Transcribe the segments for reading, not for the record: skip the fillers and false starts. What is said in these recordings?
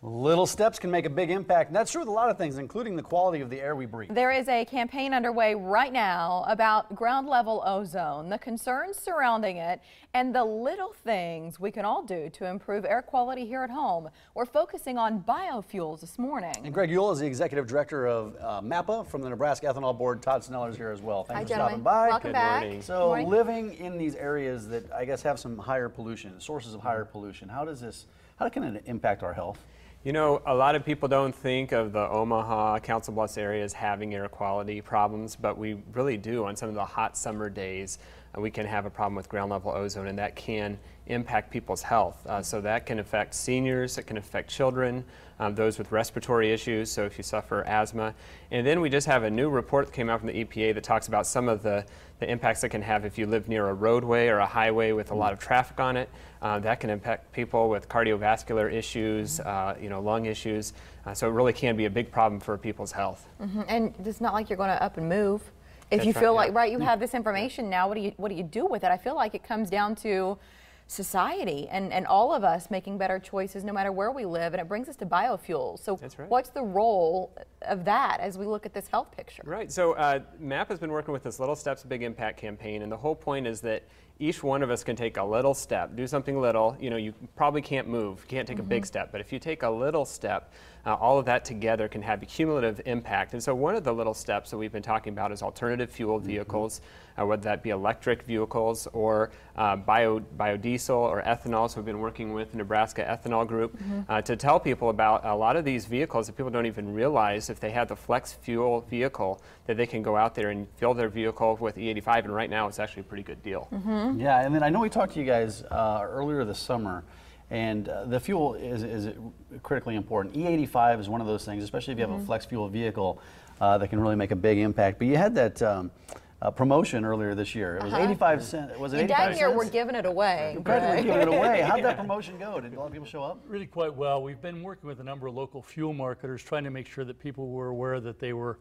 Little steps can make a big impact, and that's true with a lot of things, including the quality of the air we breathe. There is a campaign underway right now about ground level ozone, the concerns surrounding it, and the little things we can all do to improve air quality here at home. We're focusing on biofuels this morning. And Greg Youell is the executive director of MAPA from the Nebraska Ethanol Board. Todd Sneller is here as well. Thanks for stopping by. Welcome back. Morning. So living in these areas that I guess have some higher pollution, sources of higher pollution, how can it impact our health? You know, a lot of people don't think of the Omaha-Council Bluffs area as having air quality problems, but we really do. On some of the hot summer days, we can have a problem with ground level ozone, and that can impact people's health. So that can affect seniors, it can affect children, those with respiratory issues, so if you suffer asthma. And then we just have a new report that came out from the EPA that talks about some of the impacts it can have if you live near a roadway or a highway with a lot of traffic on it. That can impact people with cardiovascular issues, lung issues. So it really can be a big problem for people's health. And it's not like you're going to up and move. If you feel like, you have this information now, what do you do with it? I feel like it comes down to society and all of us making better choices no matter where we live, and it brings us to biofuels. So what's the role of that as we look at this health picture? Right, so MAP has been working with this Little Steps Big Impact campaign, and the whole point is that each one of us can take a little step, do something little. You know, you probably can't move, you can't take a big step, but if you take a little step, all of that together can have a cumulative impact. And so one of the little steps that we've been talking about is alternative fuel vehicles, whether that be electric vehicles or biodiesel or ethanol. So we've been working with the Nebraska Ethanol Group to tell people about a lot of these vehicles that people don't even realize. If they have the flex fuel vehicle, that they can go out there and fill their vehicle with E85, and right now it's actually a pretty good deal. Yeah, and then I know we talked to you guys earlier this summer, and the fuel is critically important. E85 is one of those things, especially if you have a flex fuel vehicle that can really make a big impact. But you had that promotion earlier this year. It was 85 cents. Was it 85 cents? Dang, we're giving it away. We're giving it away. How'd that promotion go? Did a lot of people show up? Really quite well. We've been working with a number of local fuel marketers, trying to make sure that people were aware that they were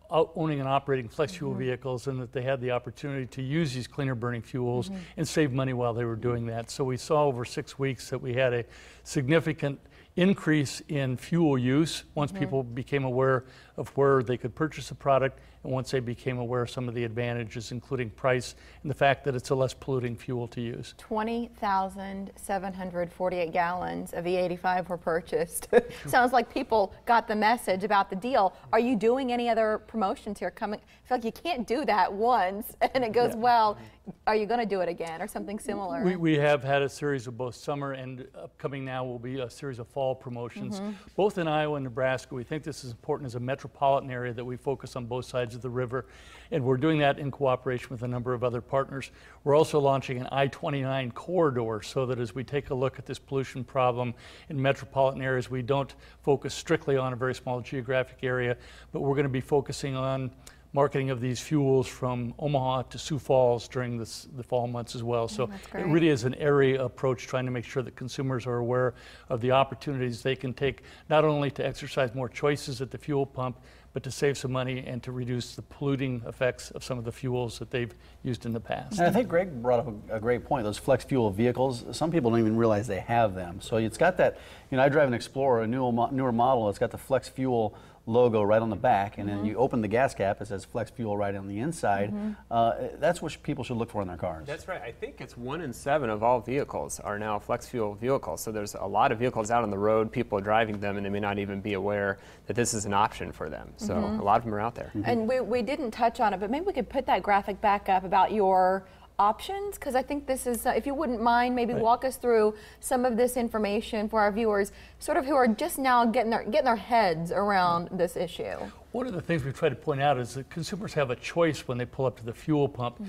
owning and operating flex fuel vehicles, and that they had the opportunity to use these cleaner burning fuels and save money while they were doing that. So we saw over 6 weeks that we had a significant increase in fuel use once people became aware of where they could purchase a product, and once they became aware of some of the advantages, including price and the fact that it's a less polluting fuel to use. 20,748 gallons of E85 were purchased. Sounds like people got the message about the deal. Are you doing any other promotions here coming? I feel like you can't do that once and it goes well. Are you going to do it again or something similar? We have had a series of both summer and upcoming now will be a series of fall promotions, both in Iowa and Nebraska. We think this is important as a metropolitan area that we focus on both sides of the river, and we're doing that in cooperation with a number of other partners. We're also launching an I-29 corridor so that as we take a look at this pollution problem in metropolitan areas, we don't focus strictly on a very small geographic area, but we're going to be focusing on marketing of these fuels from Omaha to Sioux Falls during the fall months as well. So it really is an area approach, trying to make sure that consumers are aware of the opportunities they can take, not only to exercise more choices at the fuel pump, but to save some money and to reduce the polluting effects of some of the fuels that they've used in the past. And I think Greg brought up a great point, those flex fuel vehicles. Some people don't even realize they have them. So it's got that, I drive an Explorer, a newer model, it's got the flex fuel logo right on the back, and then you open the gas cap, it says flex fuel right on the inside. That's what people should look for in their cars. That's right. I think it's 1 in 7 of all vehicles are now flex fuel vehicles. So there's a lot of vehicles out on the road, people are driving them, and they may not even be aware that this is an option for them. So a lot of them are out there. And we didn't touch on it, but maybe we could put that graphic back up about your options, because I think this is, if you wouldn't mind, maybe walk us through some of this information for our viewers, sort of who are just now getting their heads around this issue. One of the things we've tried to point out is that consumers have a choice when they pull up to the fuel pump.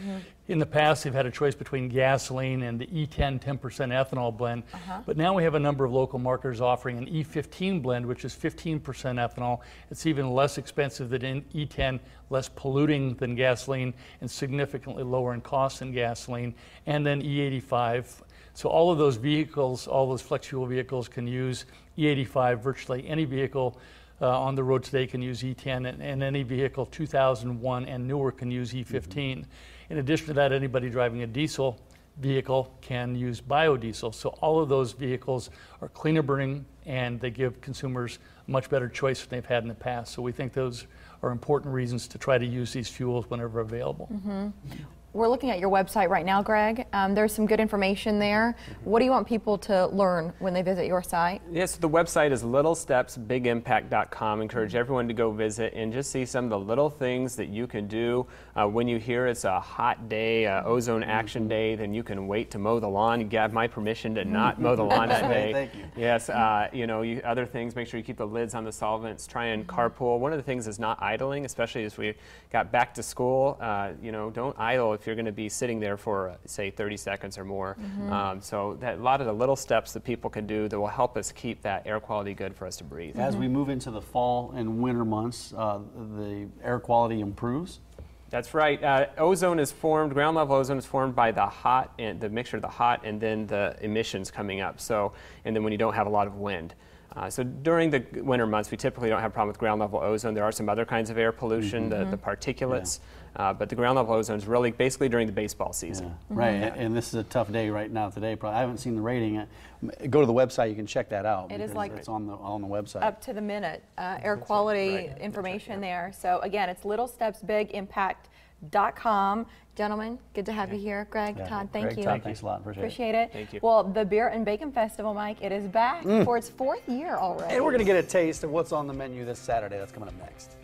In the past, they've had a choice between gasoline and the E10 10% ethanol blend, but now we have a number of local marketers offering an E15 blend, which is 15% ethanol. It's even less expensive than E10, less polluting than gasoline, and significantly lower in cost than gasoline, and then E85. So all of those vehicles, all those flex fuel vehicles can use E85. Virtually any vehicle on the road today can use E10, and any vehicle 2001 and newer can use E15. In addition to that, anybody driving a diesel vehicle can use biodiesel. So all of those vehicles are cleaner burning, and they give consumers a much better choice than they've had in the past. So we think those are important reasons to try to use these fuels whenever available. We're looking at your website right now, Greg. There's some good information there. What do you want people to learn when they visit your site? Yes, the website is littlestepsbigimpact.com. Encourage everyone to go visit and just see some of the little things that you can do. When you hear it's a hot day, ozone action day, then you can wait to mow the lawn. You have my permission to not mow the lawn that day. Thank you. Yes, other things, make sure you keep the lids on the solvents. Try and carpool. One of the things is not idling, especially as we got back to school. Don't idle if you're going to be sitting there for, say, 30 seconds or more. So a lot of the little steps that people can do that will help us keep that air quality good for us to breathe. As we move into the fall and winter months, the air quality improves. That's right. Ozone is formed, ground level ozone is formed by the hot and the mixture of the hot and then the emissions coming up. So, and then when you don't have a lot of wind. So during the winter months, we typically don't have a problem with ground level ozone. There are some other kinds of air pollution, the particulates, but the ground level ozone is really basically during the baseball season. Right, and this is a tough day right now today. Probably, I haven't seen the rating. Go to the website, you can check that out. It is like it's on the website. Up to the minute air quality information there. So again, it's littlestepsbigimpact.com. Gentlemen, good to have you here. Greg, Todd, thank you. Todd, thanks a lot. Appreciate it. Thank you. Well, the Beer and Bacon Festival, Mike, it is back for its 4th year already. And we're going to get a taste of what's on the menu this Saturday. That's coming up next.